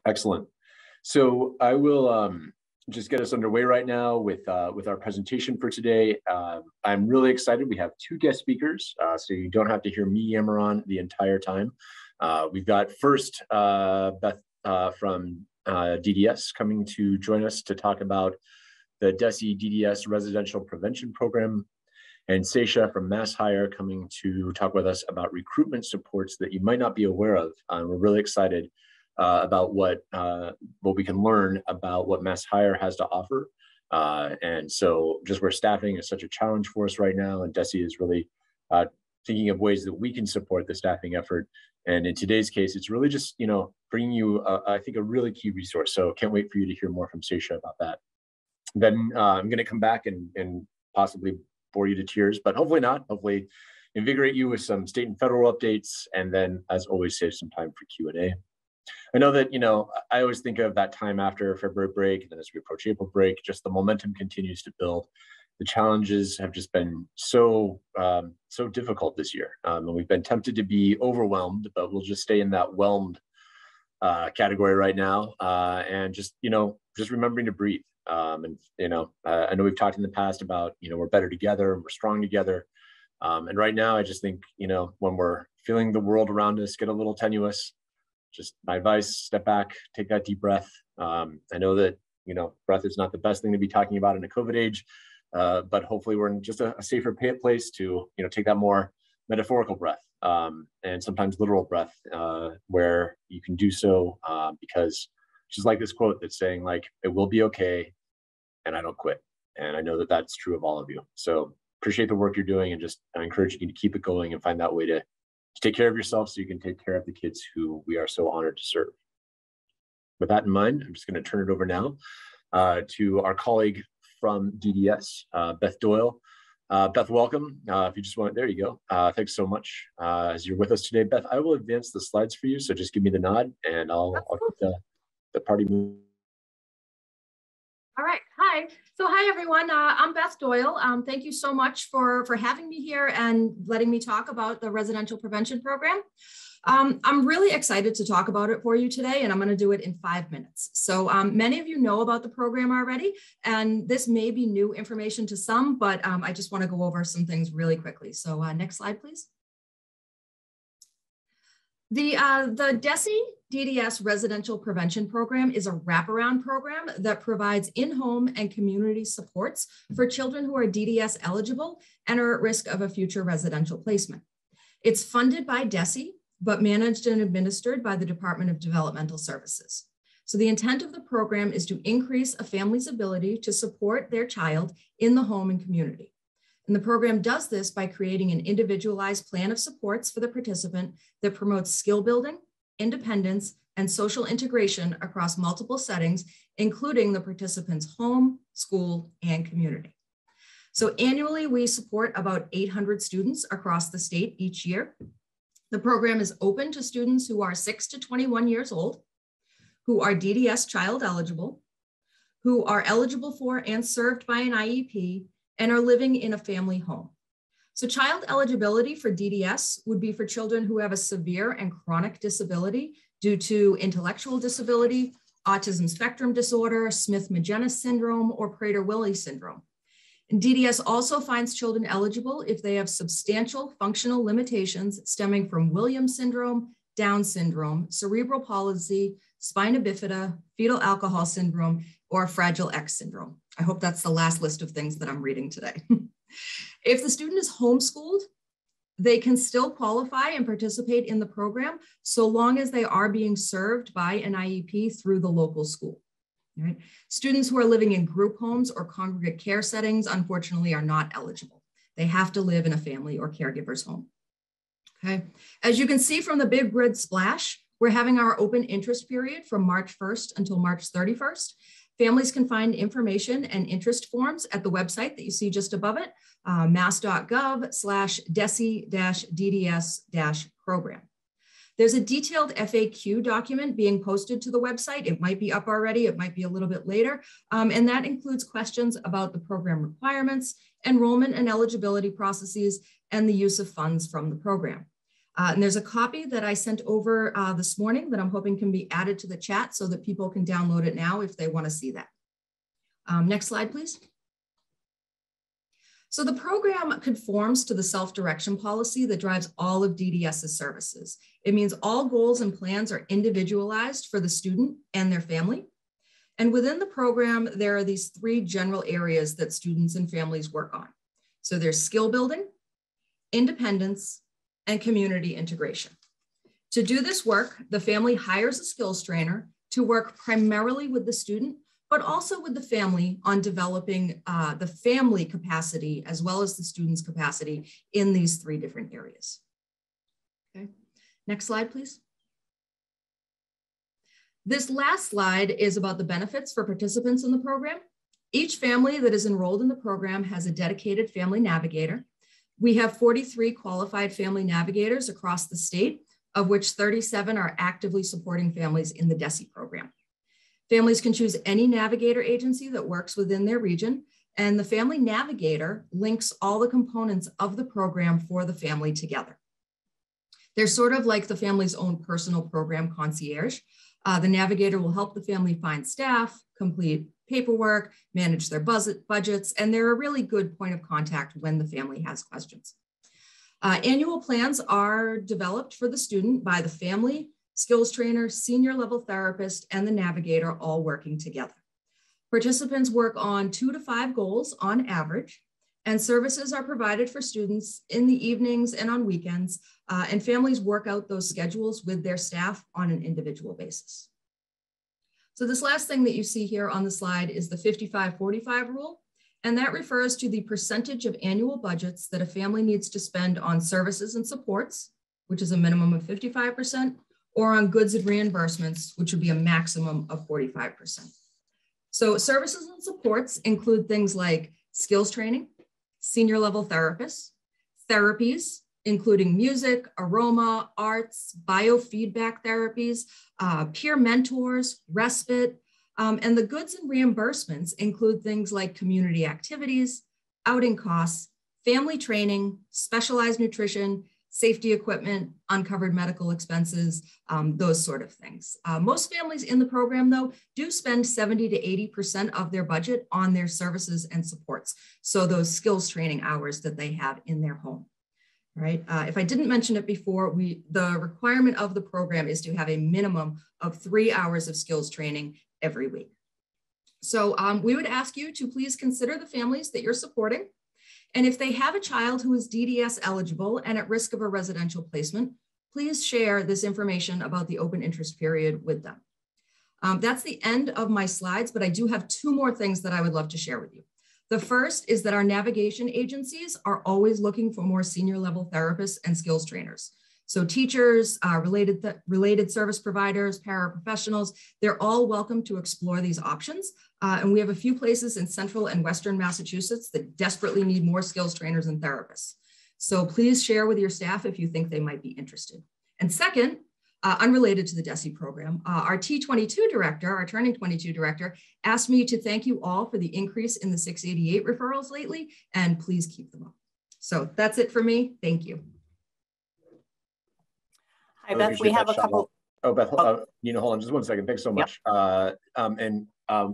Excellent. So I will just get us underway right now with our presentation for today. I'm really excited. We have two guest speakers, so you don't have to hear me yammer on the entire time. We've got first Beth from DDS coming to join us to talk about the DESE DDS Residential Prevention Program, and Seisha from MassHire coming to talk with us about recruitment supports that you might not be aware of. We're really excited about what we can learn about what MassHire has to offer. And so just where staffing is such a challenge for us right now, and DESE is really thinking of ways that we can support the staffing effort. And in today's case, it's really just, bringing you, I think, a really key resource. So can't wait for you to hear more from Seisha about that. Then I'm going to come back and possibly bore you to tears, but hopefully not. Hopefully invigorate you with some state and federal updates, and then, as always, save some time for Q&A. I know that, I always think of that time after February break, and then as we approach April break, just the momentum continues to build. The challenges have just been so difficult this year. And we've been tempted to be overwhelmed, but we'll just stay in that whelmed category right now. And just remembering to breathe. I know we've talked in the past about, we're better together and we're strong together. And right now, I just think, when we're feeling the world around us get a little tenuous, just my advice, step back, take that deep breath. I know that, breath is not the best thing to be talking about in a COVID age, but hopefully we're in just a safer place to, take that more metaphorical breath and sometimes literal breath where you can do so because just like this quote that's saying, like, it will be okay and I don't quit. And I know that that's true of all of you. So appreciate the work you're doing, and just I encourage you to keep it going and find that way to take care of yourself so you can take care of the kids who we are so honored to serve. With that in mind, I'm just going to turn it over now to our colleague from DDS, Beth Doyle. Beth, welcome. If you just want, there you go. Thanks so much as you're with us today. Beth, I will advance the slides for you, so just give me the nod and I'll get the party moving. All right. Hi. So hi, everyone. I'm Beth Doyle. Thank you so much for having me here and letting me talk about the residential prevention program. I'm really excited to talk about it for you today, and I'm going to do it in 5 minutes. So many of you know about the program already, and this may be new information to some, but I just want to go over some things really quickly. So next slide, please. The DESE DDS Residential Prevention Program is a wraparound program that provides in-home and community supports for children who are DDS eligible and are at risk of a future residential placement. It's funded by DESE, but managed and administered by the Department of Developmental Services. So the intent of the program is to increase a family's ability to support their child in the home and community. And the program does this by creating an individualized plan of supports for the participant that promotes skill building, independence, and social integration across multiple settings, including the participant's home, school, and community. So annually, we support about 800 students across the state each year. The program is open to students who are 6 to 21 years old, who are DDS child eligible, who are eligible for and served by an IEP, and are living in a family home. So child eligibility for DDS would be for children who have a severe and chronic disability due to intellectual disability, autism spectrum disorder, Smith-Magenis syndrome, or Prader-Willi syndrome. And DDS also finds children eligible if they have substantial functional limitations stemming from Williams syndrome, Down syndrome, cerebral palsy, spina bifida, fetal alcohol syndrome, or Fragile X syndrome. I hope that's the last list of things that I'm reading today. If the student is homeschooled, they can still qualify and participate in the program so long as they are being served by an IEP through the local school. All right. Students who are living in group homes or congregate care settings, unfortunately, are not eligible. They have to live in a family or caregiver's home. Okay. As you can see from the big red splash, we're having our open interest period from March 1st until March 31st. Families can find information and interest forms at the website that you see just above it, mass.gov/DESE-DDS-program. There's a detailed FAQ document being posted to the website. It might be up already, it might be a little bit later, and that includes questions about the program requirements, enrollment and eligibility processes, and the use of funds from the program. And there's a copy that I sent over this morning that I'm hoping can be added to the chat so that people can download it now if they want to see that. Next slide, please. So the program conforms to the self-direction policy that drives all of DDS's services. It means all goals and plans are individualized for the student and their family. And within the program, there are these three general areas that students and families work on. So there's skill building, independence, and community integration. To do this work, the family hires a skills trainer to work primarily with the student, but also with the family on developing the family capacity as well as the student's capacity in these three different areas. Okay, next slide, please. This last slide is about the benefits for participants in the program. Each family that is enrolled in the program has a dedicated family navigator. We have 43 qualified family navigators across the state, of which 37 are actively supporting families in the DESE program. Families can choose any navigator agency that works within their region, and the family navigator links all the components of the program for the family together. They're sort of like the family's own personal program concierge. The navigator will help the family find staff, complete paperwork, manage their budgets, and they're a really good point of contact when the family has questions. Annual plans are developed for the student by the family, skills trainer, senior level therapist, and the navigator all working together. Participants work on 2 to 5 goals on average, and services are provided for students in the evenings and on weekends, and families work out those schedules with their staff on an individual basis. So this last thing that you see here on the slide is the 55-45 rule, and that refers to the percentage of annual budgets that a family needs to spend on services and supports, which is a minimum of 55%, or on goods and reimbursements, which would be a maximum of 45%. So services and supports include things like skills training, senior level therapists, therapies, including music, aroma, arts, biofeedback therapies, peer mentors, respite, and the goods and reimbursements include things like community activities, outing costs, family training, specialized nutrition, safety equipment, uncovered medical expenses, those sort of things. Most families in the program, though, do spend 70 to 80% of their budget on their services and supports. So those skills training hours that they have in their home, right? If I didn't mention it before, the requirement of the program is to have a minimum of 3 hours of skills training every week. So we would ask you to please consider the families that you're supporting. And if they have a child who is DDS eligible and at risk of a residential placement, please share this information about the open interest period with them. That's the end of my slides, but I do have 2 more things that I would love to share with you. The first is that our navigation agencies are always looking for more senior level therapists and skills trainers. So teachers, related service providers, paraprofessionals, they're all welcome to explore these options. And we have a few places in central and western Massachusetts that desperately need more skills trainers and therapists. So please share with your staff if you think they might be interested. And second, unrelated to the DESE program, our T22 director, our Turning 22 director, asked me to thank you all for the increase in the 688 referrals lately, and please keep them up. So that's it for me. Thank you. Hi, Beth, we have a couple. Oh, Beth, Nina, hold on just one second. Thanks so much. Yep.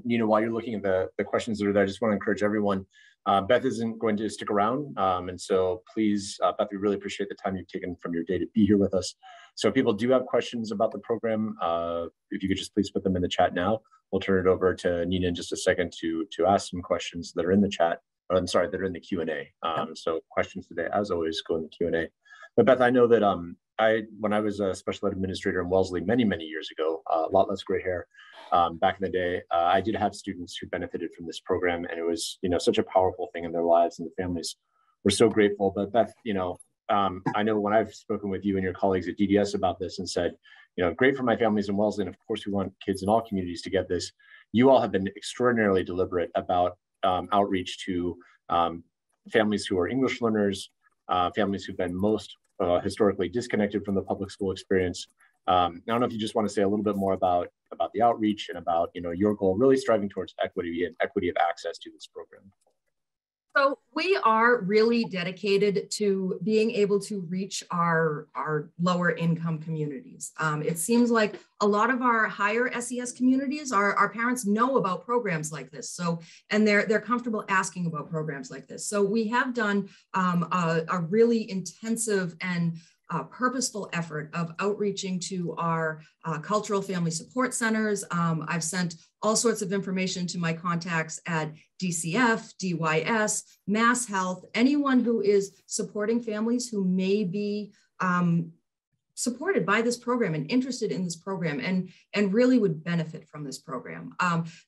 Nina, while you're looking at the questions that are there, I just want to encourage everyone. Beth isn't going to stick around. And so please, Beth, we really appreciate the time you've taken from your day to be here with us. So if people do have questions about the program, if you could just please put them in the chat now. We'll turn it over to Nina in just a second to ask some questions that are in the chat. Or I'm sorry, that are in the Q&A. So questions today, as always, go in the Q&A. But Beth, I know that when I was a special ed administrator in Wellesley many years ago, a lot less gray hair back in the day, I did have students who benefited from this program, and it was, such a powerful thing in their lives, and the families were so grateful. But Beth, I know when I've spoken with you and your colleagues at DDS about this and said, great for my families in Wellesley, and of course we want kids in all communities to get this. You all have been extraordinarily deliberate about outreach to families who are English learners, families who've been most historically disconnected from the public school experience. I don't know if you just want to say a little bit more about the outreach and about your goal, really striving towards equity and equity of access to this program. So we are really dedicated to being able to reach our lower income communities. It seems like a lot of our higher SES communities, our parents know about programs like this. So, and they're comfortable asking about programs like this. So we have done a really intensive and purposeful effort of outreaching to our cultural family support centers. I've sent all sorts of information to my contacts at DCF, DYS, Mass Health, anyone who is supporting families who may be supported by this program and interested in this program and really would benefit from this program.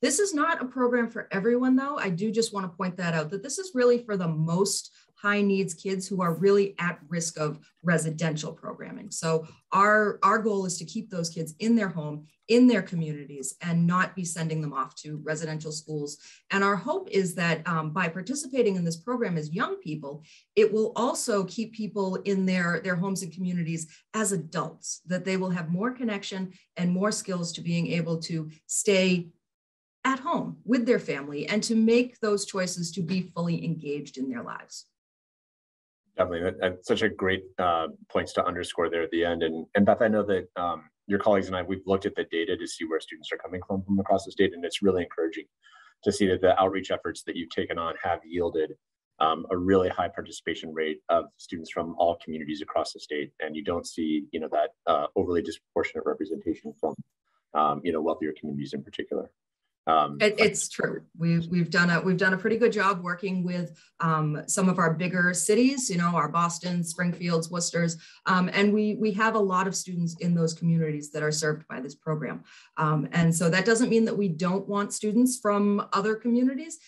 This is not a program for everyone though. I do just want to point that out, that this is really for the most high needs kids who are really at risk of residential programming. So our goal is to keep those kids in their home, in their communities, and not be sending them off to residential schools. And our hope is that by participating in this program as young people, it will also keep people in their homes and communities as adults, that they will have more connection and more skills to being able to stay at home with their family and to make those choices to be fully engaged in their lives. Definitely, that's such a great points to underscore there at the end. And Beth, I know that your colleagues and I, we've looked at the data to see where students are coming from across the state, and it's really encouraging to see that the outreach efforts that you've taken on have yielded a really high participation rate of students from all communities across the state, and you don't see, you know, that overly disproportionate representation from, you know, wealthier communities in particular. It's true. We've done a pretty good job working with some of our bigger cities, you know, our Boston, Springfields, Worcesters, and we have a lot of students in those communities that are served by this program. And so that doesn't mean that we don't want students from other communities.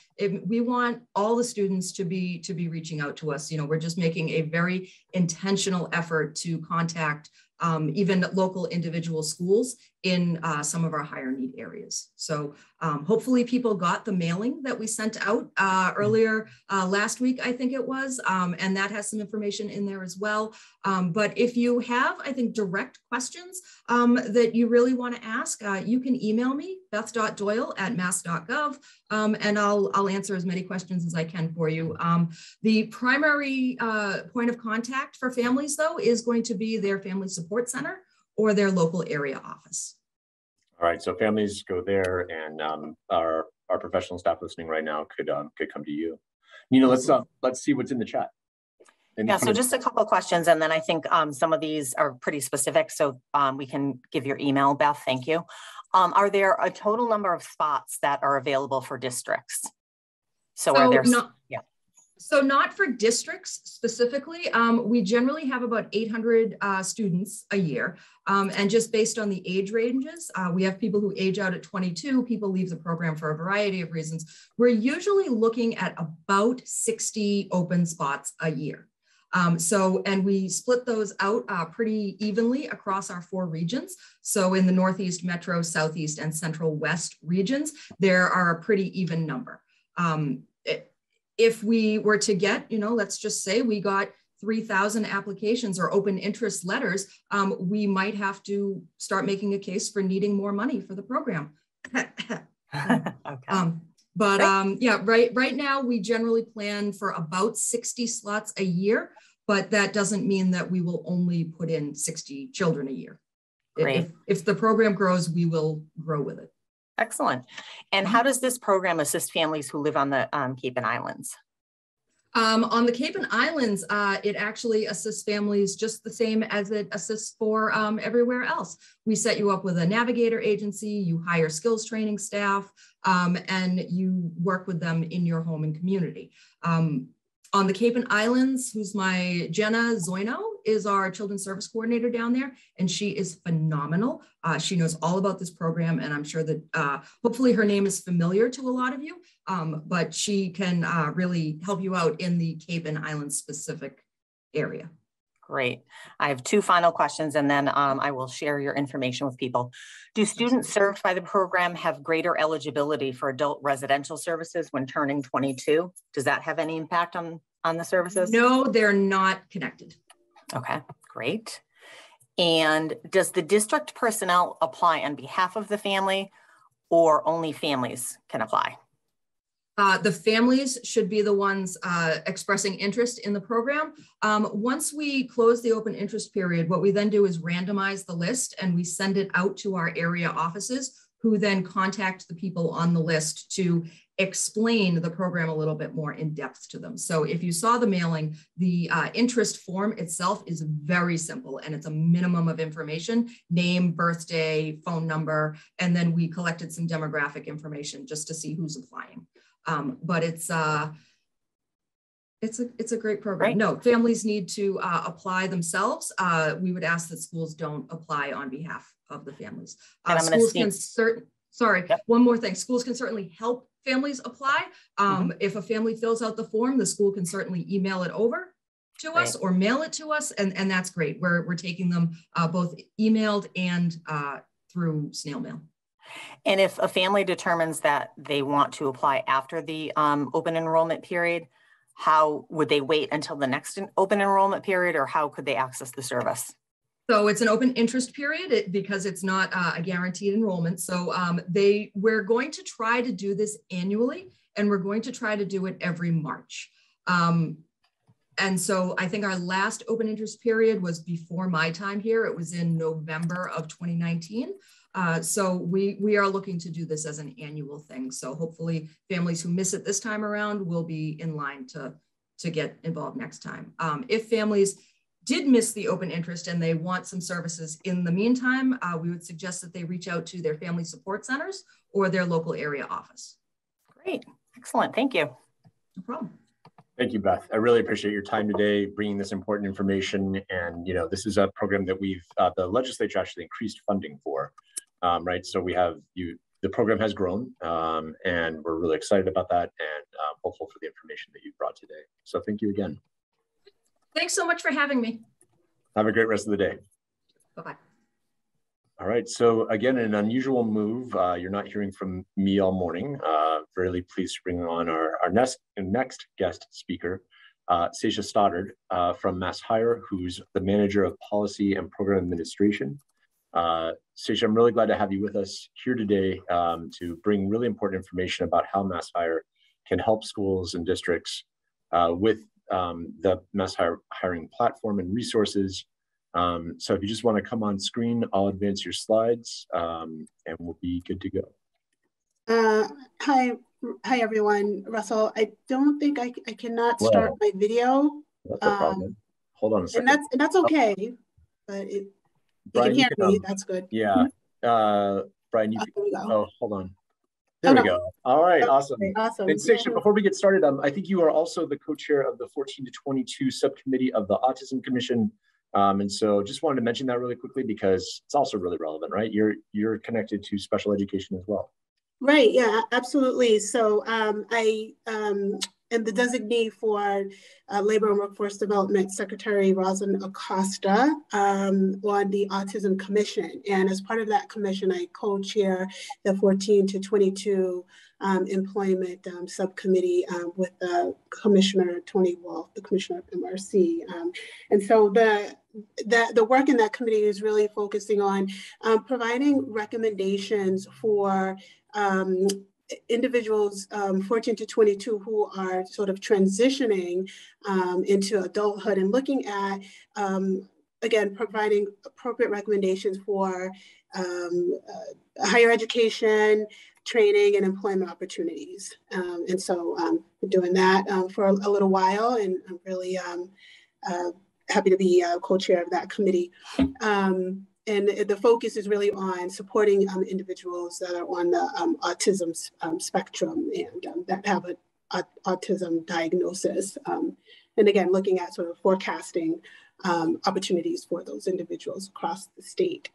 We want all the students to be reaching out to us. You know, we're just making a very intentional effort to contact even local individual schools in some of our higher need areas. So hopefully people got the mailing that we sent out earlier last week, I think it was, and that has some information in there as well. But if you have, I think, direct questions that you really want to ask, you can email me, beth.doyle@mass.gov, and I'll answer as many questions as I can for you. The primary point of contact for families, though, is going to be their family support center or their local area office. All right, so families go there, and our professional staff listening right now could come to you. Nina, let's see what's in the chat. Yeah, so just a couple of questions, and then I think some of these are pretty specific, so we can give your email, Beth. Thank you. Are there a total number of spots that are available for districts? So are there? Yeah. So not for districts specifically. We generally have about 800 students a year. And just based on the age ranges, we have people who age out at 22, people leave the program for a variety of reasons. We're usually looking at about 60 open spots a year. And we split those out pretty evenly across our 4 regions. So in the Northeast, Metro, Southeast, and Central West regions, there are a pretty even number. If we were to get, you know, let's just say we got 3,000 applications or open interest letters, we might have to start making a case for needing more money for the program. Okay. Yeah, right now we generally plan for about 60 slots a year, but that doesn't mean that we will only put in 60 children a year. If the program grows, we will grow with it. Excellent. And how does this program assist families who live on the Cape and Islands? On the Cape and Islands, it actually assists families just the same as it assists for everywhere else. We set you up with a navigator agency, you hire skills training staff, and you work with them in your home and community. On the Cape and Islands, Jenna Zoino is our children's service coordinator down there, and she is phenomenal. She knows all about this program, and I'm sure that hopefully her name is familiar to a lot of you, but she can really help you out in the Cape and Islands specific area. Great. I have 2 final questions, and then I will share your information with people. Do students served by the program have greater eligibility for adult residential services when turning 22? Does that have any impact on the services? No, they're not connected. Okay, great. And does the district personnel apply on behalf of the family, or only families can apply? The families should be the ones expressing interest in the program. Once we close the open interest period, what we then do is randomize the list and we send it out to our area offices, who then contact the people on the list to explain the program a little bit more in depth to them. So if you saw the mailing, the interest form itself is very simple, and it's a minimum of information: name, birthday, phone number, and then we collected some demographic information just to see who's applying. But it's a great program. Right. No, families need to apply themselves. We would ask that schools don't apply on behalf of the families. Schools can one more thing. Schools can certainly help families apply. If a family fills out the form, the school can certainly email it over to us or mail it to us, and that's great. We're taking them both emailed and through snail mail. And if a family determines that they want to apply after the open enrollment period, how would they wait until the next open enrollment period, or how could they access the service? So it's an open interest period because it's not a guaranteed enrollment. So we're going to try to do this annually, and we're going to try to do it every March. And so I think our last open interest period was before my time here. It was in November of 2019. So we are looking to do this as an annual thing. So hopefully families who miss it this time around will be in line to get involved next time. If families did miss the open interest and they want some services in the meantime, we would suggest that they reach out to their family support centers or their local area office. Great, excellent, thank you. No problem. Thank you, Beth. I really appreciate your time today, bringing this important information. And this is a program that the legislature actually increased funding for, right? So we have the program has grown, and we're really excited about that, and hopeful for the information that you brought today. So thank you again. Thanks so much for having me. Have a great rest of the day. Bye-bye. All right, so again, an unusual move. You're not hearing from me all morning. Really pleased to bring on our next guest speaker, Sasha Stoddard from MassHire, who's the Manager of Policy and Program Administration. Sasha, I'm really glad to have you with us here today to bring really important information about how MassHire can help schools and districts with the MassHire hiring platform and resources. So if you just want to come on screen, I'll advance your slides and we'll be good to go. Hi everyone. Russell, I don't think I cannot start my video. That's a problem. Hold on a second. And that's okay, but you can hear me, that's good. Yeah. Brian, you can, hold on. There we go. All right, awesome. Okay, awesome. And Sasha, before we get started, I think you are also the co-chair of the 14 to 22 subcommittee of the Autism Commission. And so just wanted to mention that really quickly because it's also really relevant, right? You're connected to special education as well. Right, yeah, absolutely. So I am the designee for Labor and Workforce Development Secretary Rosalyn Acosta on the Autism Commission. And as part of that commission, I co-chair the 14 to 22 employment subcommittee with Commissioner Tony Wolf, the Commissioner of MRC. And so the work in that committee is really focusing on providing recommendations for individuals 14 to 22 who are sort of transitioning into adulthood and looking at, again, providing appropriate recommendations for higher education, training, and employment opportunities. And so we're doing that for a little while, and I'm really happy to be co-chair of that committee. And the focus is really on supporting individuals that are on the autism spectrum and that have an autism diagnosis. And again, looking at sort of forecasting opportunities for those individuals across the state.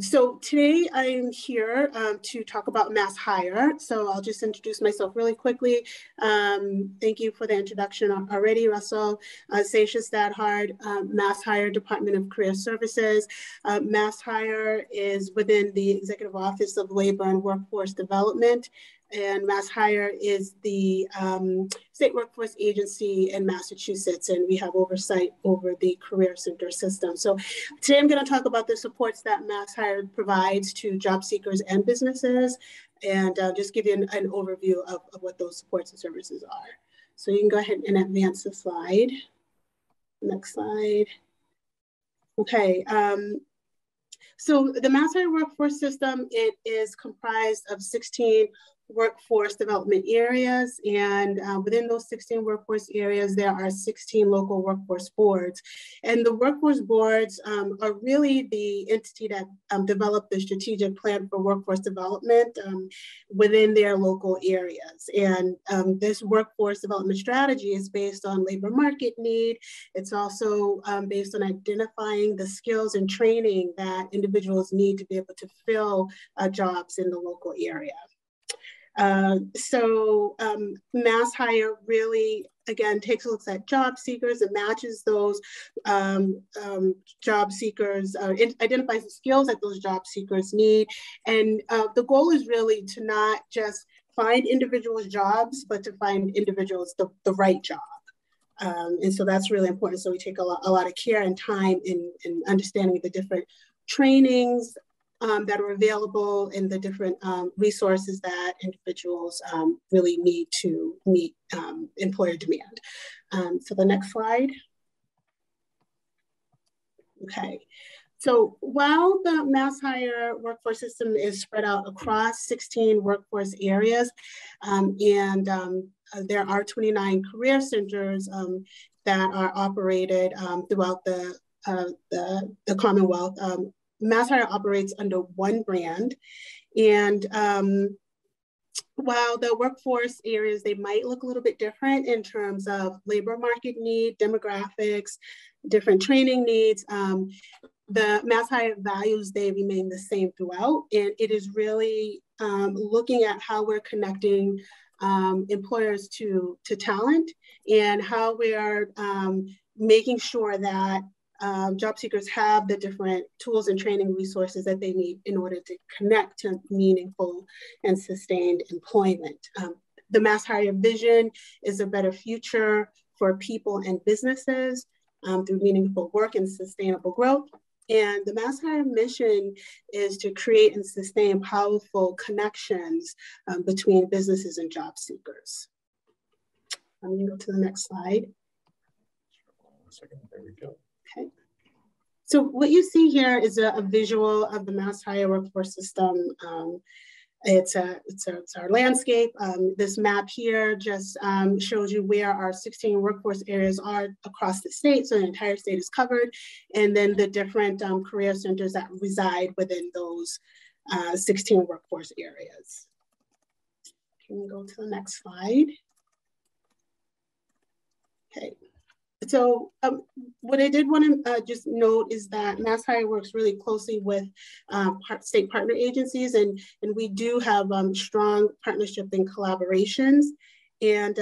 So today I'm here to talk about MassHire. So I'll just introduce myself really quickly. Thank you for the introduction already, Russell. Sasha Stoddard, MassHire Department of Career Services. MassHire is within the Executive Office of Labor and Workforce Development. And MassHire is the state workforce agency in Massachusetts, and we have oversight over the Career Center system. So today I'm going to talk about the supports that MassHire provides to job seekers and businesses, and just give you an overview of what those supports and services are. So you can go ahead and advance the slide. Next slide. Okay. So the MassHire workforce system, it is comprised of 16 workforce development areas, and within those 16 workforce areas, there are 16 local workforce boards. And the workforce boards are really the entity that develop the strategic plan for workforce development within their local areas. And this workforce development strategy is based on labor market need. It's also based on identifying the skills and training that individuals need to be able to fill jobs in the local area. MassHire really, again, takes a look at job seekers and matches those job seekers, identifies the skills that those job seekers need. And the goal is really to not just find individuals jobs, but to find individuals the right job. And so that's really important. So we take a lot of care and time in understanding the different trainings that are available and the different resources that individuals really need to meet employer demand. So the next slide. Okay. So while the MassHire workforce system is spread out across 16 workforce areas, there are 29 career centers that are operated throughout the Commonwealth, MassHire operates under one brand. And while the workforce areas, they might look a little bit different in terms of labor market need, demographics, different training needs, the MassHire values, they remain the same throughout. And it is really looking at how we're connecting employers to talent, and how we are making sure that job seekers have the different tools and training resources that they need in order to connect to meaningful and sustained employment. The MassHire vision is a better future for people and businesses through meaningful work and sustainable growth. And the MassHire mission is to create and sustain powerful connections between businesses and job seekers. I'm going to go to the next slide. One second, there we go. Okay. So what you see here is a visual of the MassHire workforce system. It's our landscape. This map here just shows you where our 16 workforce areas are across the state. So the entire state is covered. And then the different career centers that reside within those 16 workforce areas. Can we go to the next slide? Okay. So what I did want to just note is that MassHire works really closely with state partner agencies, and we do have strong partnership and collaborations. And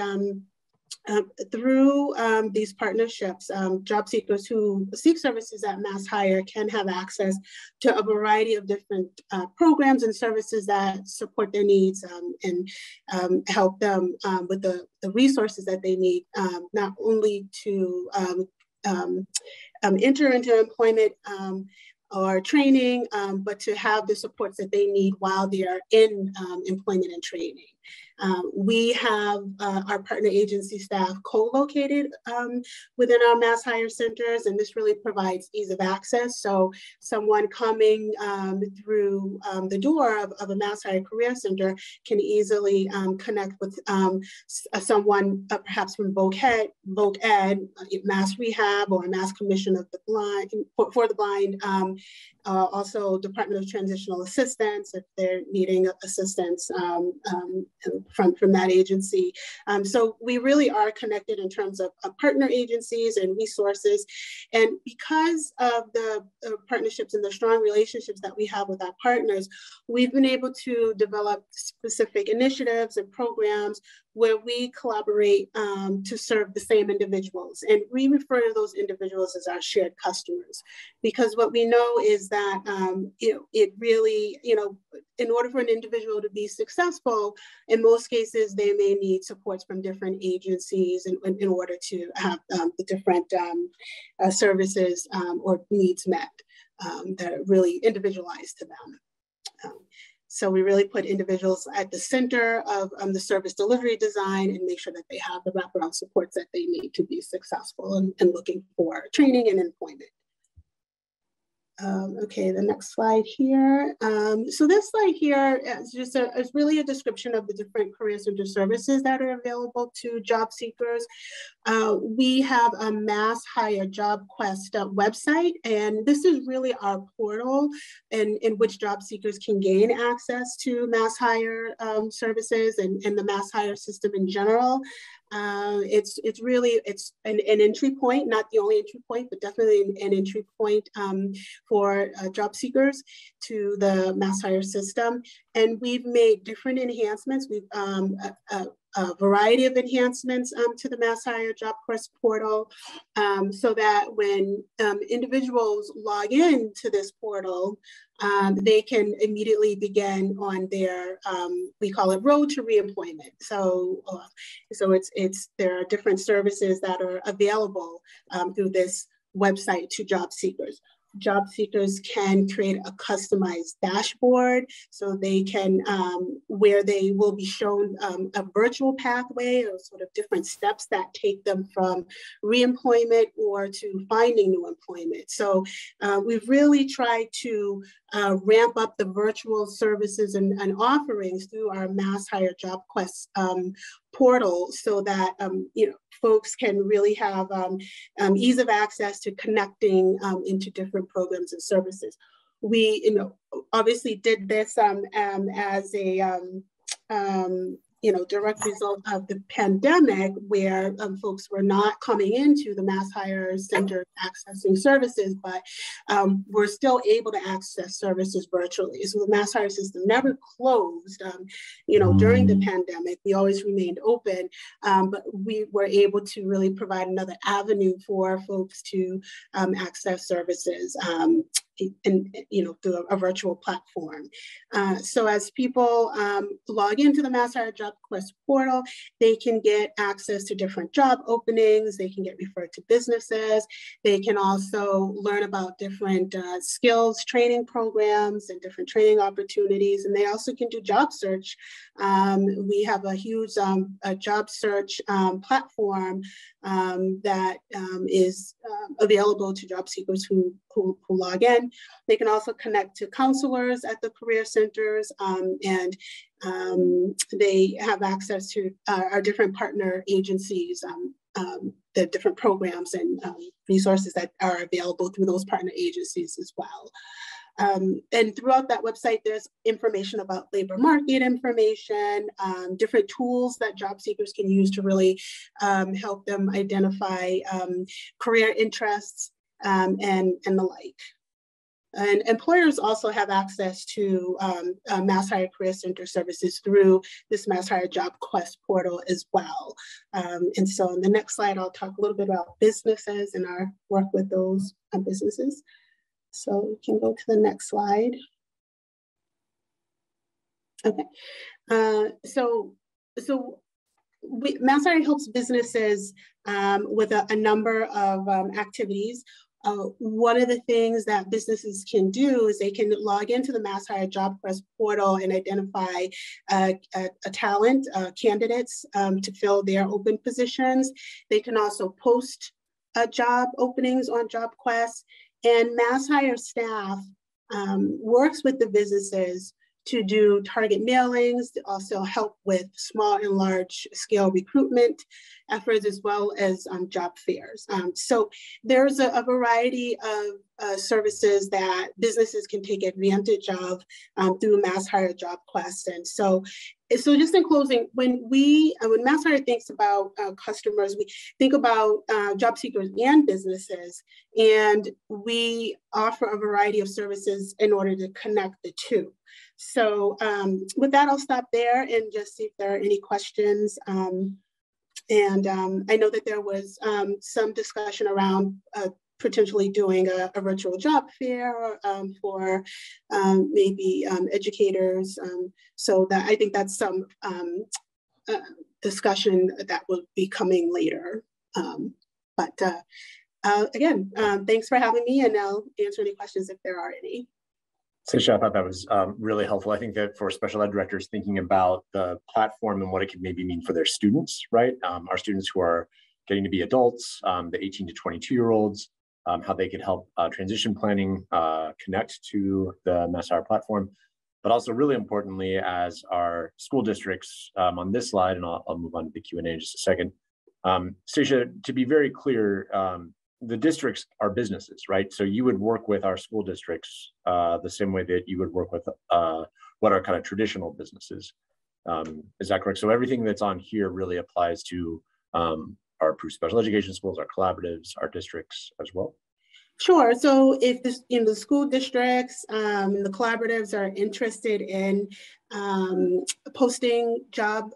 through these partnerships, job seekers who seek services at MassHire can have access to a variety of different programs and services that support their needs and help them with the resources that they need, not only to enter into employment or training, but to have the supports that they need while they are in employment and training. We have our partner agency staff co-located within our MassHire centers, and this really provides ease of access. So someone coming through the door of a MassHire Career Center can easily connect with someone perhaps from Voc Ed, Mass Rehab, or Mass Commission of the Blind, for the Blind, also Department of Transitional Assistance if they're needing assistance from that agency. So we really are connected in terms of partner agencies and resources. And because of the partnerships and the strong relationships that we have with our partners, we've been able to develop specific initiatives and programs where we collaborate to serve the same individuals. And we refer to those individuals as our shared customers, because what we know is that it really, in order for an individual to be successful, in most cases, they may need supports from different agencies in order to have the different services or needs met that are really individualized to them. So we really put individuals at the center of the service delivery design and make sure that they have the wraparound supports that they need to be successful and looking for training and employment. Okay, the next slide here. So this slide here is just is really a description of the different career center services that are available to job seekers. We have a MassHire Job Quest website, and this is really our portal in which job seekers can gain access to MassHire services and the MassHire system in general. It's really an entry point, not the only entry point, but definitely an entry point for job seekers to the MassHire system. And we've made different enhancements. We've a variety of enhancements to the MassHire Job Quest portal so that when individuals log in to this portal, they can immediately begin on their, we call it road to reemployment. So there are different services that are available through this website to job seekers. Job seekers can create a customized dashboard so they can, where they will be shown a virtual pathway or sort of different steps that take them from reemployment or to finding new employment. So we've really tried to ramp up the virtual services and offerings through our MassHire Job Quest portal so that folks can really have ease of access to connecting into different programs and services. We obviously did this as a direct result of the pandemic, where folks were not coming into the MassHire Center accessing services, but were still able to access services virtually. So the MassHire system never closed, during the pandemic. We always remained open, but we were able to really provide another avenue for folks to access services through a virtual platform. So as people log into the MassHire Job Quest portal, they can get access to different job openings, they can get referred to businesses, they can also learn about different skills training programs and different training opportunities, and they also can do job search. We have a huge job search platform that is available to job seekers who log in. They can also connect to counselors at the career centers, and they have access to our different partner agencies, the different programs and resources that are available through those partner agencies as well. And throughout that website, there's information about labor market information, different tools that job seekers can use to really help them identify career interests and the like. And employers also have access to MassHire Career Center services through this MassHire Job Quest portal as well. And so on the next slide, I'll talk a little bit about businesses and our work with those businesses. So we can go to the next slide. Okay, MassHire helps businesses with a number of activities. One of the things that businesses can do is they can log into the MassHire Job Quest portal and identify a talent, candidates to fill their open positions. They can also post job openings on Job Quest, and MassHire staff works with the businesses to do target mailings, to also help with small and large scale recruitment efforts, as well as job fairs. So there's a variety of services that businesses can take advantage of through MassHire Job Quest. And so just in closing, when MassHire thinks about customers, we think about job seekers and businesses, and we offer a variety of services in order to connect the two. So with that, I'll stop there and just see if there are any questions. I know that there was some discussion around potentially doing a virtual job fair for maybe educators. So that I think that's some discussion that will be coming later. Again, thanks for having me, and I'll answer any questions if there are any. Seisha, I thought that was really helpful. I think that for special ed directors thinking about the platform and what it could maybe mean for their students, right? Our students who are getting to be adults, the 18 to 22-year-olds, how they could help transition planning connect to the MassHire platform. But also really importantly, as our school districts on this slide, and I'll move on to the Q&A in just a second. Seisha, to be very clear, the districts are businesses, right? So you would work with our school districts the same way that you would work with what are kind of traditional businesses. Is that correct? So everything that's on here really applies to our approved special education schools, our collaboratives, our districts as well? Sure. So if the school districts and the collaboratives are interested in posting job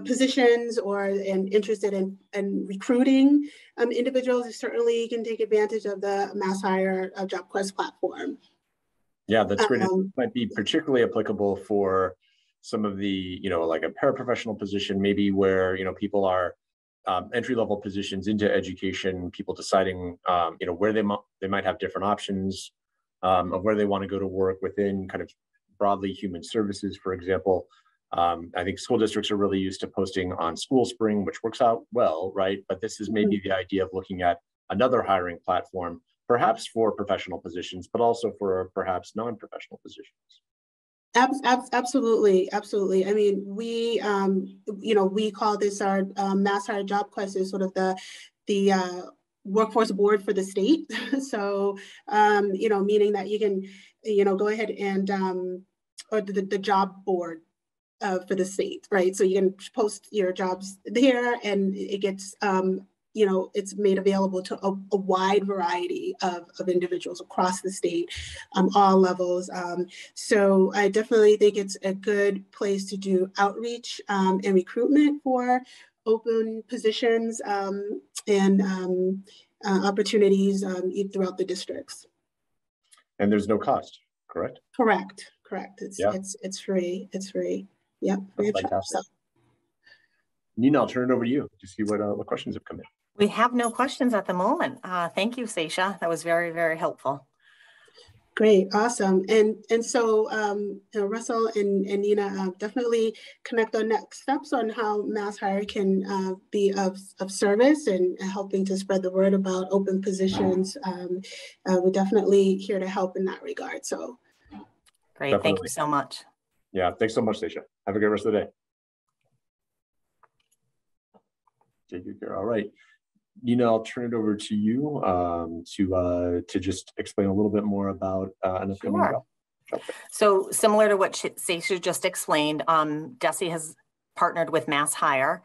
positions or interested in recruiting individuals, certainly can take advantage of the MassHire Job Quest platform. Yeah, that's great. It might be particularly applicable for some of the, like a paraprofessional position, maybe where, people are entry-level positions into education, people deciding, where they might have different options of where they want to go to work within kind of broadly human services, for example. I think school districts are really used to posting on School Spring, which works out well, right? But this is maybe the idea of looking at another hiring platform, perhaps for professional positions, but also for perhaps non-professional positions. Absolutely, absolutely. I mean, we call this our MassHire Job Quest is sort of the workforce board for the state. So, meaning that you can, go ahead and or the job board for the state, right? So you can post your jobs there, and it gets it's made available to a wide variety of individuals across the state, all levels. So I definitely think it's a good place to do outreach and recruitment for open positions and opportunities throughout the districts. And there's no cost, correct? Correct. It's free. It's free. Yep. Fantastic. Nina, I'll turn it over to you to see what questions have come in. We have no questions at the moment. Thank you, Seisha. That was very, very helpful. Great, awesome. And so Russell and Nina, definitely connect on next steps on how MassHire can be of service and helping to spread the word about open positions. We're definitely here to help in that regard. So great, definitely. Thank you so much. Yeah, thanks so much, Seisha. Have a great rest of the day. Take good care. All right. Nina, I'll turn it over to you to just explain a little bit more about an upcoming job. So similar to what Seisha just explained, DESE has partnered with MassHire,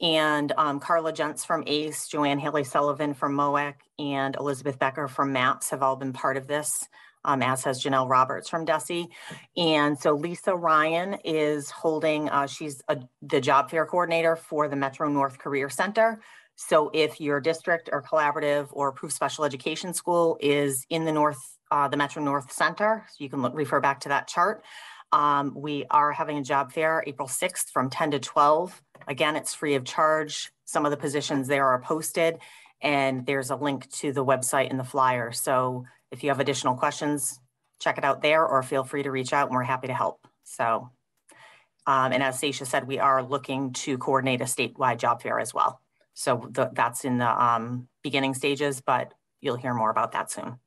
and Carla Gentz from ACE, Joanne Haley-Sullivan from MOAC, and Elizabeth Becker from MAPS have all been part of this, as has Janelle Roberts from DESE. And so Lisa Ryan is holding, she's the job fair coordinator for the Metro North Career Center. So if your district or collaborative or approved special education school is in the the Metro North Center, so you can refer back to that chart. We are having a job fair April 6th from 10 to 12. Again, it's free of charge. Some of the positions there are posted, and there's a link to the website in the flyer. So if you have additional questions, check it out there, or feel free to reach out and we're happy to help. So, and as Seisha said, we are looking to coordinate a statewide job fair as well. So that's in the beginning stages, but you'll hear more about that soon.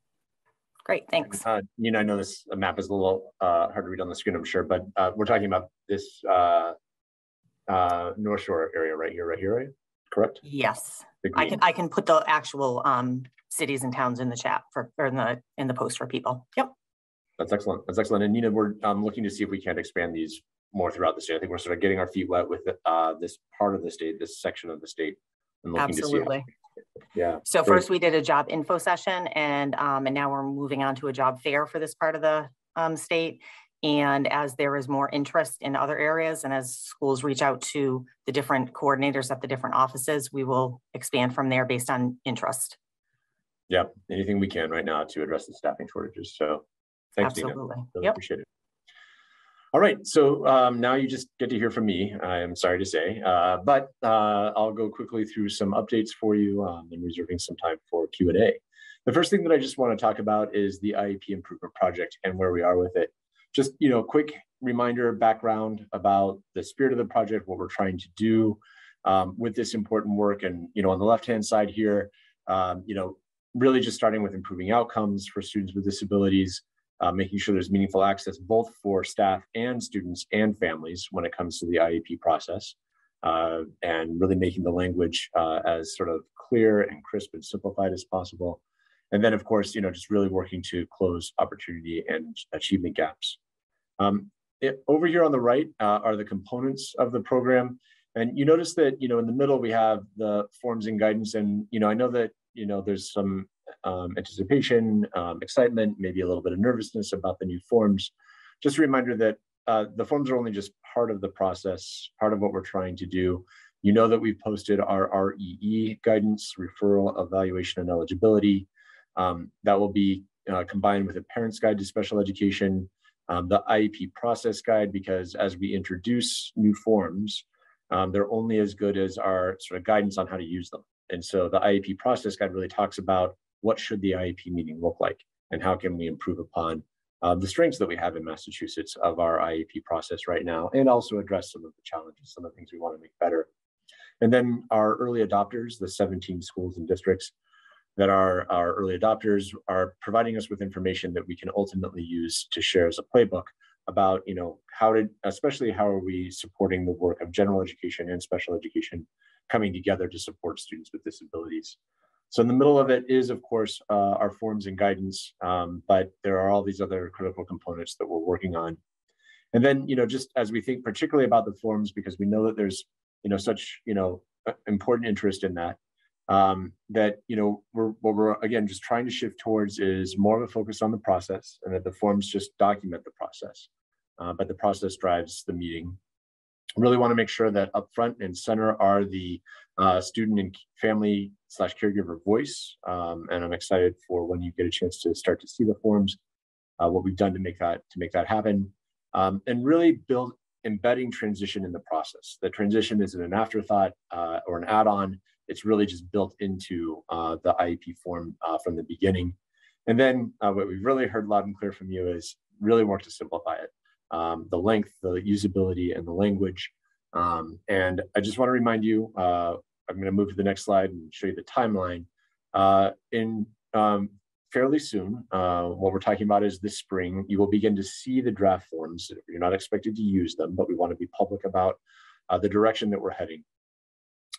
Great, thanks. Nina, I know this map is a little hard to read on the screen, I'm sure, but we're talking about this North Shore area right here, right? Correct? Yes, I can put the actual cities and towns in the chat or in the post for people. Yep. That's excellent. That's excellent. And Nina, we're looking to see if we can't expand these more throughout the state. I think we're sort of getting our feet wet with this part of the state, this section of the state. And looking Absolutely. To see yeah. So great. First we did a job info session, and now we're moving on to a job fair for this part of the state. And as there is more interest in other areas, and as schools reach out to the different coordinators at the different offices, we will expand from there based on interest. Yeah, anything we can right now to address the staffing shortages. So thanks, Absolutely. Dina. Really Yep. appreciate it. All right, so now you just get to hear from me, I am sorry to say, but I'll go quickly through some updates for you and reserving some time for Q&A. The first thing that I just want to talk about is the IEP Improvement Project and where we are with it. Just, quick reminder, background about the spirit of the project, what we're trying to do with this important work. And, on the left-hand side here, really just starting with improving outcomes for students with disabilities, making sure there's meaningful access both for staff and students and families when it comes to the IEP process, and really making the language as sort of clear and crisp and simplified as possible. And then, of course, just really working to close opportunity and achievement gaps. Over here on the right are the components of the program. And you notice that, in the middle, we have the forms and guidance. And, I know that, there's some anticipation, excitement, maybe a little bit of nervousness about the new forms. Just a reminder that the forms are only just part of the process, part of what we're trying to do. You know that we've posted our REE guidance, referral, evaluation, and eligibility. That will be combined with a parent's guide to special education, the IEP process guide, because as we introduce new forms, they're only as good as our sort of guidance on how to use them. And so the IEP process guide really talks about what should the IEP meeting look like and how can we improve upon the strengths that we have in Massachusetts of our IEP process right now, and also address some of the challenges, some of the things we want to make better. And then our early adopters, the 17 schools and districts that are our early adopters, are providing us with information that we can ultimately use to share as a playbook about, especially how are we supporting the work of general education and special education coming together to support students with disabilities. So in the middle of it is, of course, our forms and guidance, but there are all these other critical components that we're working on. And then, just as we think particularly about the forms, because we know that there's, such, important interest in that, that, what we're, again, just trying to shift towards is more of a focus on the process, and that the forms just document the process, but the process drives the meeting. Really want to make sure that up front and center are the student and family / caregiver voice. And I'm excited for when you get a chance to start to see the forms, what we've done to make that happen, and really build embedding transition in the process. The transition isn't an afterthought or an add-on. It's really just built into the IEP form from the beginning. And then what we've really heard loud and clear from you is really work to simplify it. The length, the usability, and the language. And I just want to remind you, I'm going to move to the next slide and show you the timeline. Fairly soon, what we're talking about is this spring, you will begin to see the draft forms. You're not expected to use them, but we want to be public about the direction that we're heading.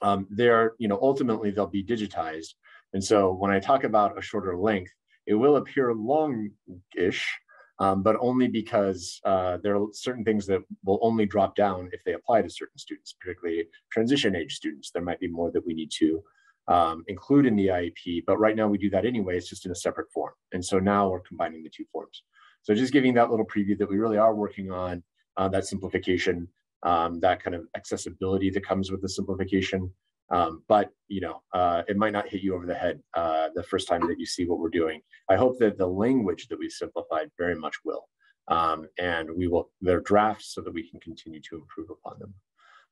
Ultimately they'll be digitized. And so when I talk about a shorter length, it will appear long-ish, but only because there are certain things that will only drop down if they apply to certain students, particularly transition age students. There might be more that we need to include in the IEP, but right now we do that anyway, it's just in a separate form. And so now we're combining the two forms. So just giving that little preview that we really are working on that simplification, that kind of accessibility that comes with the simplification. But it might not hit you over the head the first time that you see what we're doing. I hope that the language that we've simplified very much will, and they're drafts so that we can continue to improve upon them.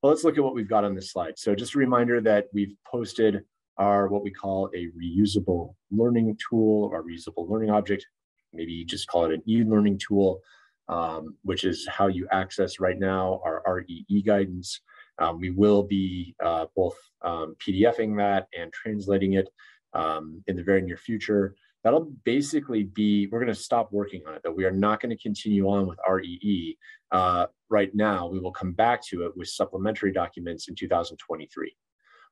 Well, let's look at what we've got on this slide. So just a reminder that we've posted our what we call a reusable learning tool, or reusable learning object. Maybe you just call it an e-learning tool, which is how you access right now our REE guidance. We will be both PDFing that and translating it in the very near future. That'll basically be, we're going to stop working on it, though. We are not going to continue on with REE right now. We will come back to it with supplementary documents in 2023.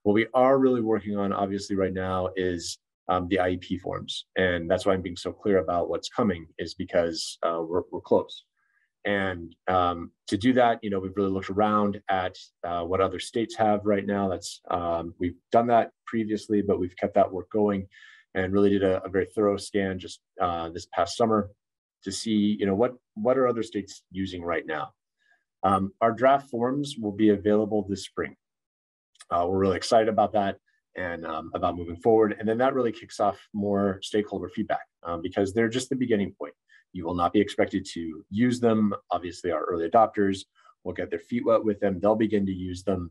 What we are really working on, obviously, right now is the IEP forms. And that's why I'm being so clear about what's coming, is because we're close. And to do that, we've really looked around at what other states have right now. We've done that previously, but we've kept that work going and really did a very thorough scan just this past summer to see, what are other states using right now. Our draft forms will be available this spring. We're really excited about that. and about moving forward. And then that really kicks off more stakeholder feedback because they're just the beginning point. You will not be expected to use them. Obviously, our early adopters will get their feet wet with them. They'll begin to use them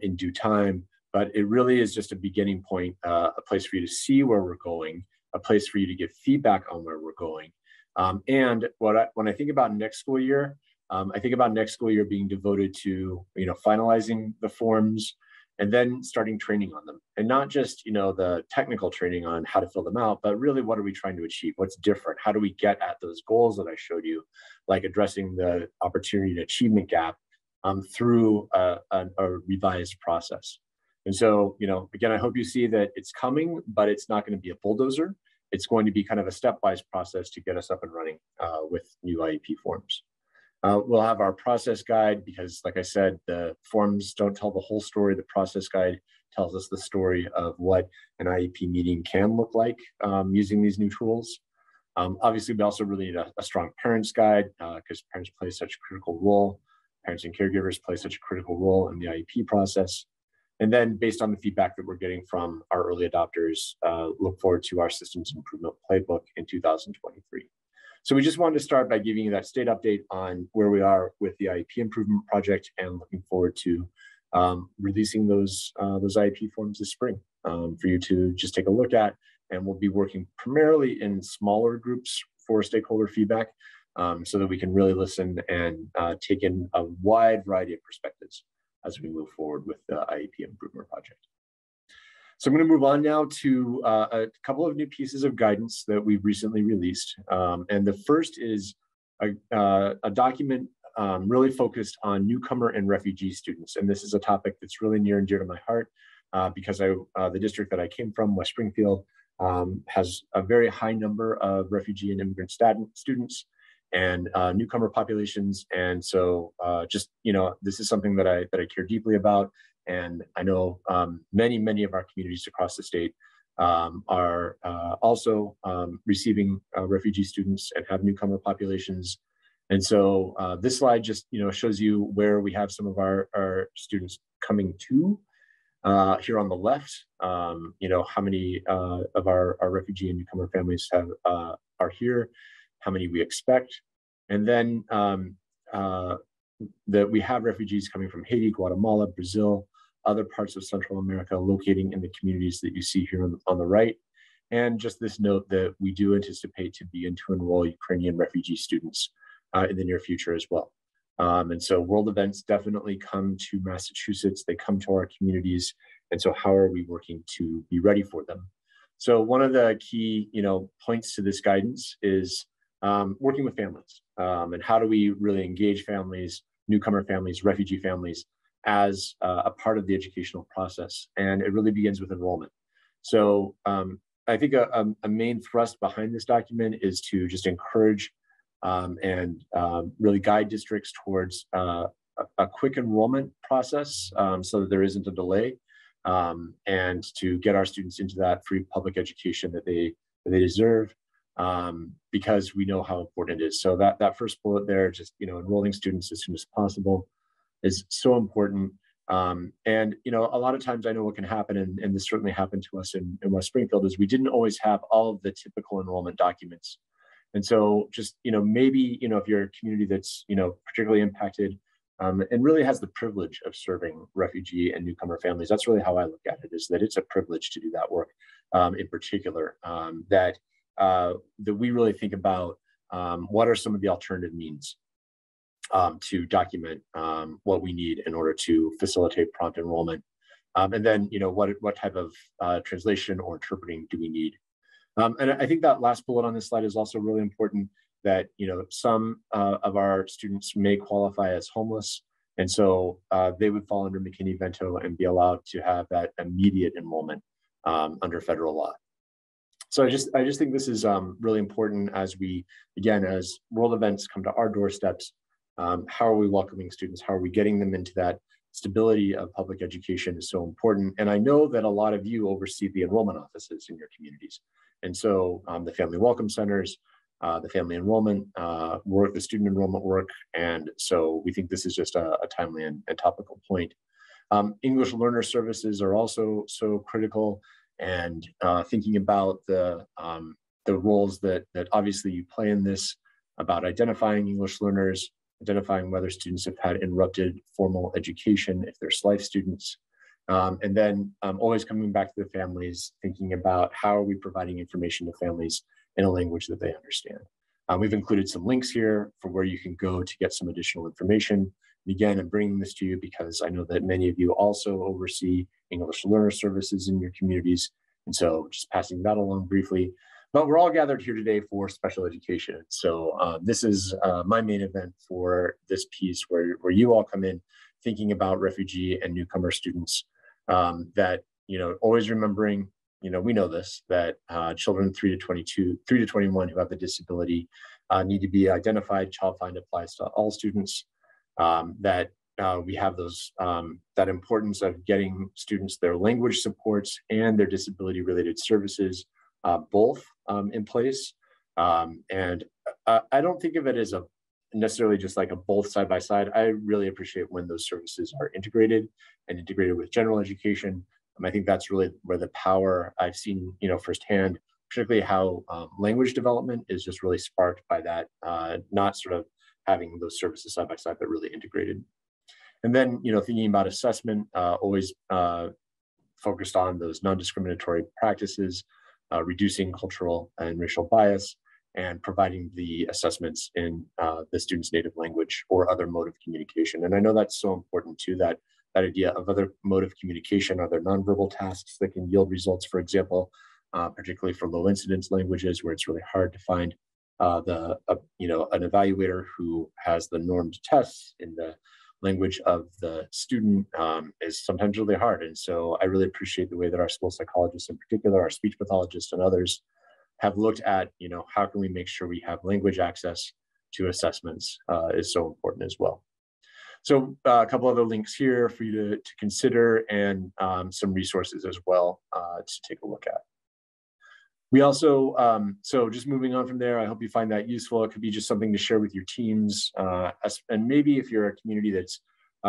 in due time. But it really is just a beginning point, a place for you to see where we're going, a place for you to give feedback on where we're going. And when I think about next school year, I think about next school year being devoted to, finalizing the forms and then starting training on them. And not just, the technical training on how to fill them out, but really what are we trying to achieve? What's different? How do we get at those goals that I showed you, like addressing the opportunity and achievement gap through a revised process. And so, again, I hope you see that it's coming, but it's not going to be a bulldozer. It's going to be kind of a stepwise process to get us up and running with new IEP forms. We'll have our process guide because, like I said, the forms don't tell the whole story. The process guide tells us the story of what an IEP meeting can look like using these new tools. Obviously, we also really need a strong parents guide because parents play such a critical role. Parents and caregivers play such a critical role in the IEP process. And then based on the feedback that we're getting from our early adopters, look forward to our systems improvement playbook in 2023. So we just wanted to start by giving you that state update on where we are with the IEP Improvement Project and looking forward to releasing those IEP forms this spring for you to just take a look at. And we'll be working primarily in smaller groups for stakeholder feedback so that we can really listen and take in a wide variety of perspectives as we move forward with the IEP Improvement Project. So I'm going to move on now to a couple of new pieces of guidance that we've recently released. And the first is a document really focused on newcomer and refugee students. And this is a topic that's really near and dear to my heart because the district that I came from, West Springfield, has a very high number of refugee and immigrant students and newcomer populations. And so this is something that I care deeply about. And I know many of our communities across the state are also receiving refugee students and have newcomer populations. And so this slide just shows you where we have some of our students coming to. Here on the left, how many of our refugee and newcomer families are here, how many we expect, and then that we have refugees coming from Haiti, Guatemala, Brazil, other parts of Central America, locating in the communities that you see here on the right. And just this note that we do anticipate to begin to enroll Ukrainian refugee students in the near future as well. And so world events definitely come to Massachusetts, they come to our communities. And so how are we working to be ready for them? So one of the key points to this guidance is working with families. And how do we really engage families, newcomer families, refugee families as a part of the educational process? And it really begins with enrollment. So I think a main thrust behind this document is to just encourage and really guide districts towards a quick enrollment process so that there isn't a delay and to get our students into that free public education that they deserve because we know how important it is. So that first bullet there, just enrolling students as soon as possible is so important. And a lot of times I know what can happen, and this certainly happened to us in West Springfield, is we didn't always have all of the typical enrollment documents. And so just, maybe, if you're a community that's, particularly impacted and really has the privilege of serving refugee and newcomer families, that's really how I look at it, is that it's a privilege to do that work in particular, that we really think about what are some of the alternative means to document what we need in order to facilitate prompt enrollment. And then, what type of translation or interpreting do we need? And I think that last bullet on this slide is also really important, that some of our students may qualify as homeless, and so they would fall under McKinney-Vento and be allowed to have that immediate enrollment under federal law. So I just think this is really important as we, again, as world events come to our doorsteps. How are we welcoming students? How are we getting them into that? Stability of public education is so important. And I know that a lot of you oversee the enrollment offices in your communities. And so the family welcome centers, the family enrollment work, the student enrollment work. And so we think this is just a timely and topical point. English learner services are also so critical, and thinking about the roles that obviously you play in this, about identifying English learners, identifying whether students have had interrupted formal education, if they're SLIFE students, and then always coming back to the families, thinking about how are we providing information to families in a language that they understand. We've included some links here for where you can go to get some additional information. And again, I'm bringing this to you because I know that many of you also oversee English learner services in your communities. And so just passing that along briefly. But we're all gathered here today for special education. So this is my main event for this piece where you all come in thinking about refugee and newcomer students, that, always remembering, we know this, that children 3 to 21 who have a disability need to be identified. Child Find applies to all students. That we have those, that importance of getting students their language supports and their disability related services both in place. And I don't think of it as necessarily just like a both side by side. I really appreciate when those services are integrated with general education. I think that's really where the power I've seen, firsthand, particularly how language development is just really sparked by that, not sort of having those services side by side, but really integrated. And then, thinking about assessment, always focused on those non-discriminatory practices, reducing cultural and racial bias, and providing the assessments in the student's native language or other mode of communication. And I know that's so important too, that idea of other mode of communication, other nonverbal tasks that can yield results, for example, particularly for low incidence languages where it's really hard to find an evaluator who has the normed tests in the language of the student is sometimes really hard. And so I really appreciate the way that our school psychologists in particular, our speech pathologists and others have looked at, how can we make sure we have language access to assessments is so important as well. So a couple other links here for you to consider, and some resources as well to take a look at. We also, so just moving on from there, I hope you find that useful. It could be just something to share with your teams. And maybe if you're a community that's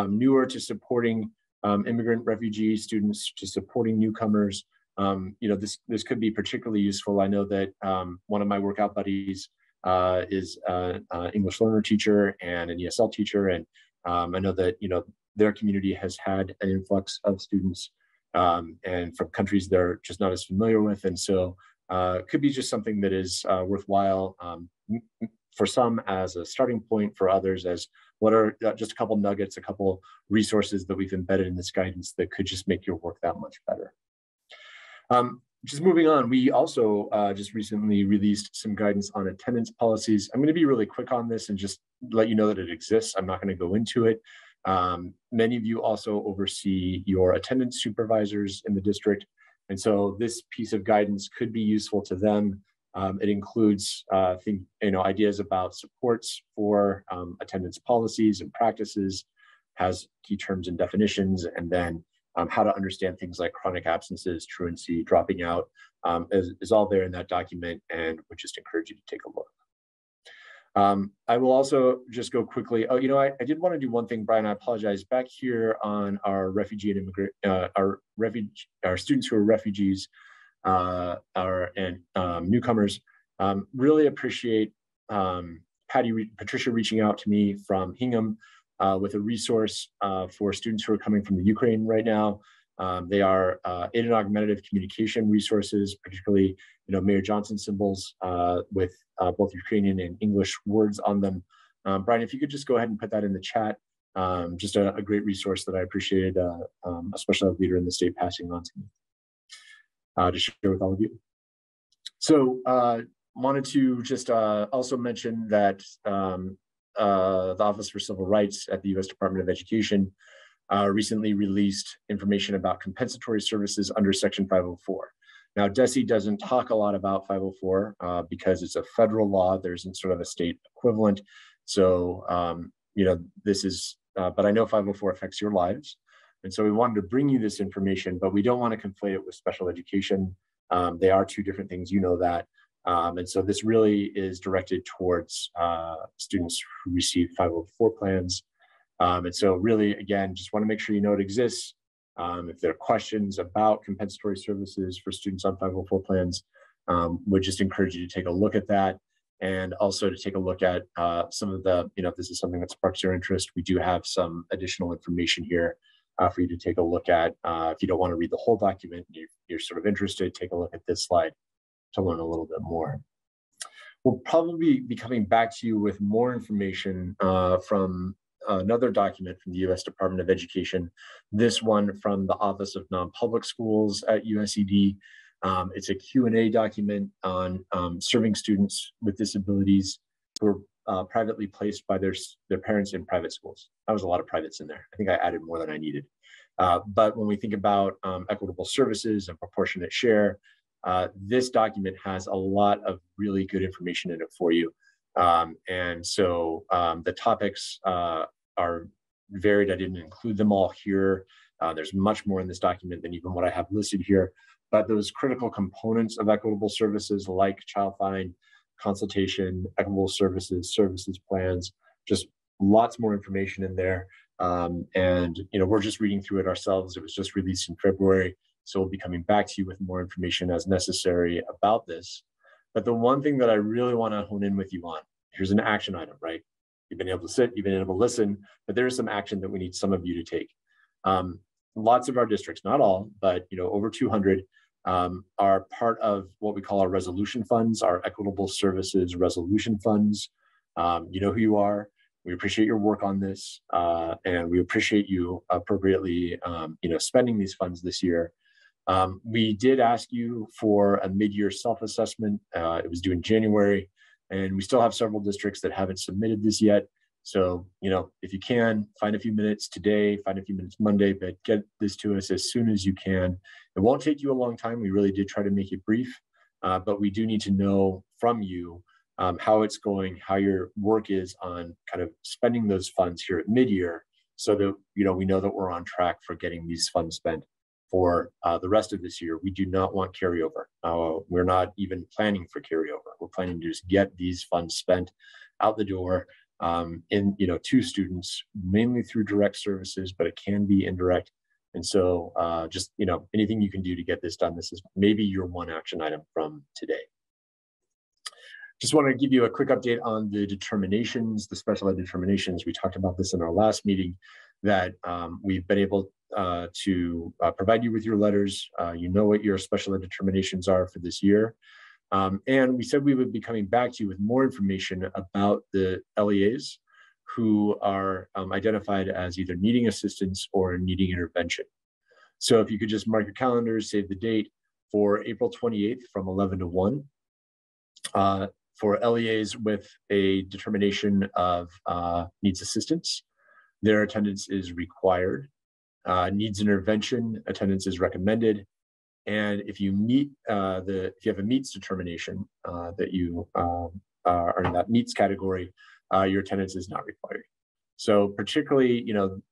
newer to supporting immigrant refugee students, to supporting newcomers, this could be particularly useful. I know that one of my workout buddies is an English learner teacher and an ESL teacher. And I know that, their community has had an influx of students and from countries they're just not as familiar with. And so it could be just something that is worthwhile for some as a starting point, for others as what are just a couple nuggets, a couple resources that we've embedded in this guidance that could just make your work that much better. Just moving on, we also just recently released some guidance on attendance policies. I'm going to be really quick on this and just let you know that it exists. I'm not going to go into it. Many of you also oversee your attendance supervisors in the district. And so this piece of guidance could be useful to them. It includes ideas about supports for attendance policies and practices, has key terms and definitions, and then how to understand things like chronic absences, truancy, dropping out is all there in that document, and would just encourage you to take a look. I will also just go quickly. Oh, I did want to do one thing, Brian, I apologize. Back here on our refugee and immigrant, our students who are refugees and newcomers, really appreciate Patricia reaching out to me from Hingham with a resource for students who are coming from the Ukraine right now. They are aid and augmentative communication resources, particularly Mayor Johnson symbols with both Ukrainian and English words on them. Brian, if you could just go ahead and put that in the chat, just a great resource that I appreciated, especially a leader in the state passing on to me to share with all of you. So wanted to just also mention that the Office for Civil Rights at the U.S. Department of Education recently released information about compensatory services under Section 504. Now, DESE doesn't talk a lot about 504 because it's a federal law. There isn't sort of a state equivalent. So, this is, but I know 504 affects your lives. And so we wanted to bring you this information, but we don't want to conflate it with special education. They are two different things, that. And so this really is directed towards students who receive 504 plans. And so really, again, just want to make sure you know it exists. If there are questions about compensatory services for students on 504 plans, would just encourage you to take a look at that, and also to take a look at some of the, if this is something that sparks your interest, we do have some additional information here for you to take a look at. If you don't want to read the whole document, you're sort of interested, take a look at this slide to learn a little bit more. We'll probably be coming back to you with more information from another document from the U.S. Department of Education, this one from the Office of Non-Public Schools at USED. It's a Q&A document on serving students with disabilities who are privately placed by their parents in private schools. That was a lot of privates in there. I think I added more than I needed. But when we think about equitable services and proportionate share, this document has a lot of really good information in it for you. And so the topics are varied. I didn't include them all here. There's much more in this document than even what I have listed here. But those critical components of equitable services like child find, consultation, equitable services, services plans, just lots more information in there. And we're just reading through it ourselves. It was just released in February. So we'll be coming back to you with more information as necessary about this. But the one thing that I really want to hone in with you on, here's an action item, right? You've been able to sit, you've been able to listen, but there is some action that we need some of you to take. Lots of our districts, not all, but over 200 are part of what we call our resolution funds, our equitable services resolution funds. You know who you are. We appreciate your work on this, and we appreciate you appropriately, spending these funds this year. We did ask you for a mid-year self-assessment. It was due in January, and we still have several districts that haven't submitted this yet. So, if you can, find a few minutes today, find a few minutes Monday, but get this to us as soon as you can. It won't take you a long time. We really did try to make it brief, but we do need to know from you how it's going, how your work is on kind of spending those funds here at mid-year, so that we know that we're on track for getting these funds spent for the rest of this year. We do not want carryover. We're not even planning for carryover. We're planning to just get these funds spent out the door to students, mainly through direct services, but it can be indirect. And so just anything you can do to get this done. This is maybe your one action item from today. Just want to give you a quick update on the determinations, the special ed determinations. We talked about this in our last meeting, that we've been able to provide you with your letters. You know what your special ed determinations are for this year. And we said we would be coming back to you with more information about the LEAs who are identified as either needing assistance or needing intervention. So if you could just mark your calendars, save the date for April 28th from 11 to 1. For LEAs with a determination of needs assistance, their attendance is required. Needs intervention, attendance is recommended. And if you meet if you have a meets determination that you are in that meets category, your attendance is not required. So particularly,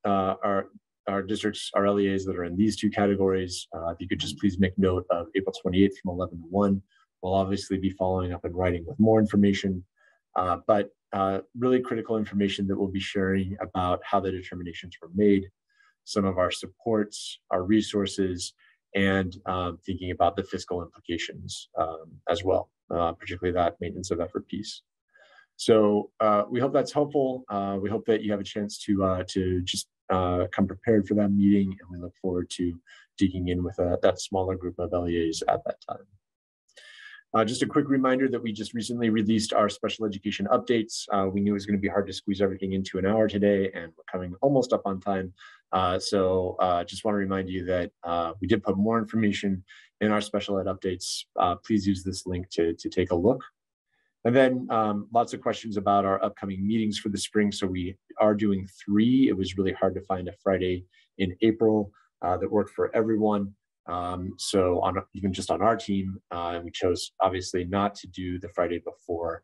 our districts, our LEAs that are in these two categories, if you could just please make note of April 28th from 11 to 1. We'll obviously be following up in writing with more information, but really critical information that we'll be sharing about how the determinations were made, some of our supports, our resources, and thinking about the fiscal implications as well, particularly that maintenance of effort piece. So we hope that's helpful. We hope that you have a chance to just come prepared for that meeting, and we look forward to digging in with that smaller group of LEAs at that time. Just a quick reminder that we just recently released our special education updates. We knew it was going to be hard to squeeze everything into an hour today, and we're coming almost up on time. So just want to remind you that we did put more information in our special ed updates. Please use this link to take a look. And then lots of questions about our upcoming meetings for the spring. So we are doing 3. It was really hard to find a Friday in April that worked for everyone. So even just on our team, we chose obviously not to do the Friday before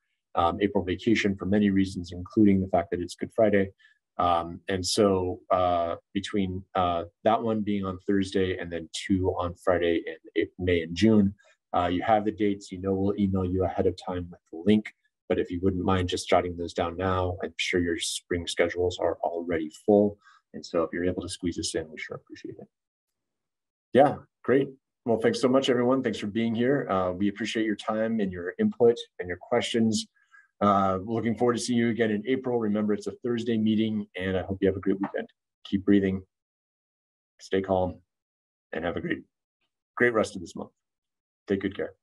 April vacation for many reasons, including the fact that it's Good Friday. And so between that one being on Thursday and then 2 on Friday in May and June, you have the dates. We'll email you ahead of time with the link But if you wouldn't mind just jotting those down now, I'm sure your spring schedules are already full. And so if you're able to squeeze us in, we sure appreciate it. Yeah, great. Well, thanks so much, everyone. Thanks for being here. We appreciate your time and your input and your questions. Looking forward to seeing you again in April. Remember, it's a Thursday meeting, and I hope you have a great weekend. Keep breathing, stay calm, and have a great rest of this month. Take good care.